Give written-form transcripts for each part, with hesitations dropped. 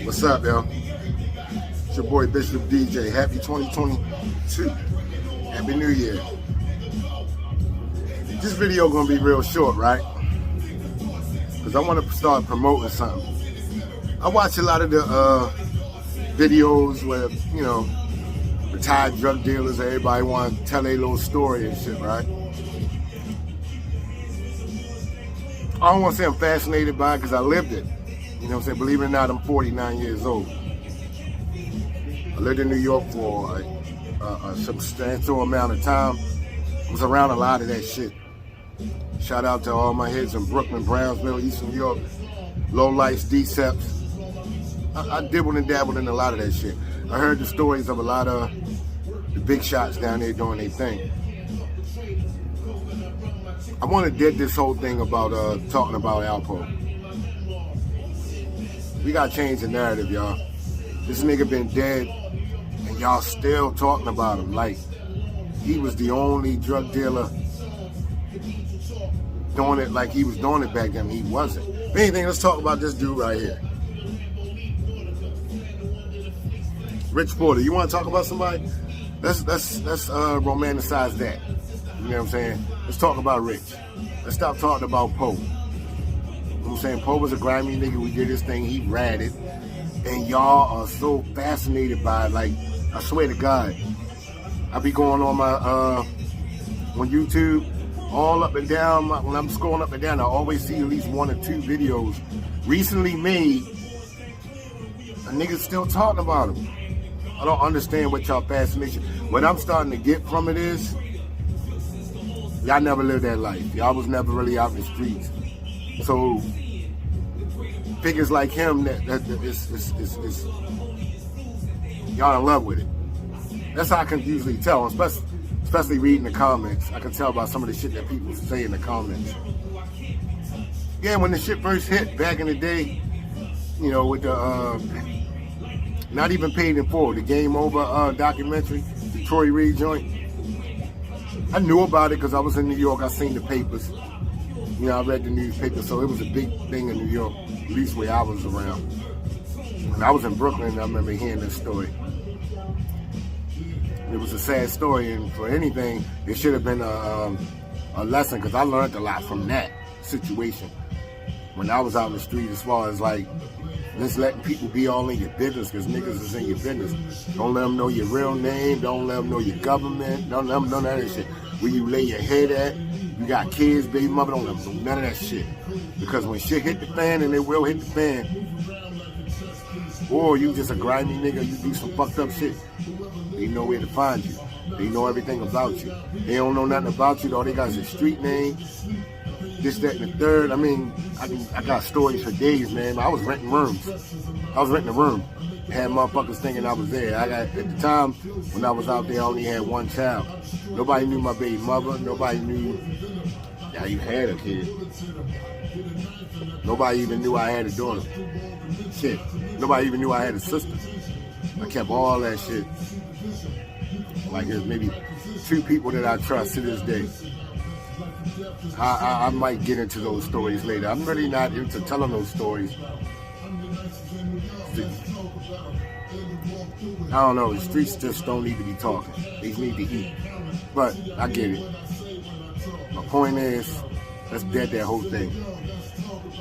What's up, yo? It's your boy Bishop DJ. Happy 2022. Happy New Year. This video gonna be real short, right? Because I want to start promoting something. I watch a lot of the videos where, you know, retired drug dealers, everybody want to tell their little story and shit, right? I don't want to say I'm fascinated by it because I lived it. You know what I'm saying? Believe it or not, I'm 49 years old. I lived in New York for a substantial amount of time. I was around a lot of that shit. Shout out to all my heads in Brooklyn, Brownsville, East New York, low lights, DCEPs. I dibbled and dabbled in a lot of that shit. I heard the stories of a lot of the big shots down there doing their thing. I want to dead this whole thing about talking about Alpo. We got to change the narrative, y'all. This nigga been dead, and y'all still talking about him like he was the only drug dealer doing it like he was doing it back then. He wasn't. If anything, let's talk about this dude right here. Rich Porter. You want to talk about somebody? Let's romanticize that. You know what I'm saying? Let's talk about Rich. Let's stop talking about Poe. You know what I'm saying? Poe was a grimy nigga. We did his thing. He ratted. And y'all are so fascinated by it. Like, I swear to God, I be going on my on YouTube, all up and down. When I'm scrolling up and down, I always see at least one or two videos recently made. A nigga's still talking about him. I don't understand what y'all fascination. What I'm starting to get from it is, y'all never lived that life. Y'all was never really out in the streets. So figures like him, that y'all in love with it. That's how I can usually tell, especially reading the comments. I can tell by some of the shit that people say in the comments. Yeah, when the shit first hit back in the day, you know, with the not even paid in full, the Game Over documentary, the Troy Reed joint. I knew about it because I was in New York. I seen the papers. You know, I read the newspaper, so it was a big thing in New York, at least where I was around. When I was in Brooklyn, I remember hearing this story. It was a sad story, and for anything, it should have been a lesson, because I learned a lot from that situation when I was out in the street, as far as like, let's letting people be all in your business, because niggas is in your business. Don't let them know your real name. Don't let them know your government. Don't let them know none of that shit. Where you lay your head at. You got kids, baby mother, don't let them know none of that shit. Because when shit hit the fan, and it will hit the fan, or you just a grimy nigga, you do some fucked up shit, they know where to find you. They know everything about you. They don't know nothing about you, though. They got your street name, this, that, and the third. I mean, I got stories for days, man. I was renting rooms. I was renting a room. Had motherfuckers thinking I was there. At the time, when I was out there, I only had one child. Nobody knew my baby mother. Nobody knew I even had a kid. Nobody even knew I had a daughter. Shit. Nobody even knew I had a sister. I kept all that shit. Like, there's maybe 2 people that I trust to this day. I might get into those stories later. I'm really not into telling those stories. I don't know, the streets just don't need to be talking. They need to eat. But I get it. My point is, let's dead that whole thing.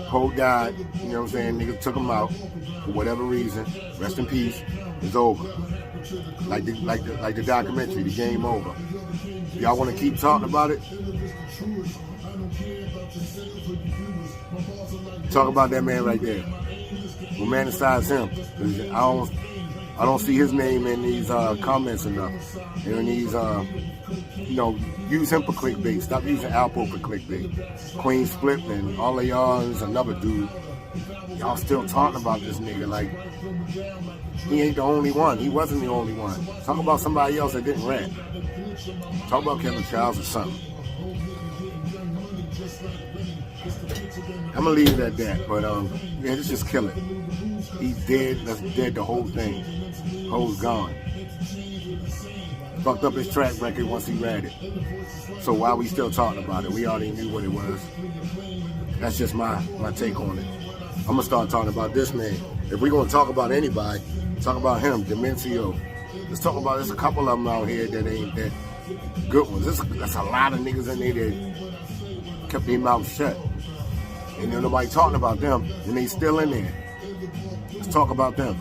Poe died, you know what I'm saying? Niggas took him out for whatever reason. Rest in peace. It's over. Like the documentary, the Game Over. Y'all want to keep talking about it? Talk about that man right there. Romanticize him. I don't see his name in these comments enough. And in these, you know, use him for clickbait. Stop using Alpo for clickbait. Queen's Flip and all of y'all is another dude. Y'all still talking about this nigga like he ain't the only one. He wasn't the only one. Talk about somebody else that didn't rap. Talk about Kevin Childs or something. I'm gonna leave it at that, but yeah, let's just kill it. He's dead. That's dead. The whole thing. Ho's gone. Fucked up his track record once he ratted. So why we still talking about it? We already knew what it was. That's just my take on it. I'm gonna start talking about this man. If we're gonna talk about anybody, talk about him, Demencio. Let's talk about there's a couple of them out here that ain't that good ones. That's a lot of niggas in there that kept their mouth shut. And there's nobody talking about them, and they still in there. Let's talk about them.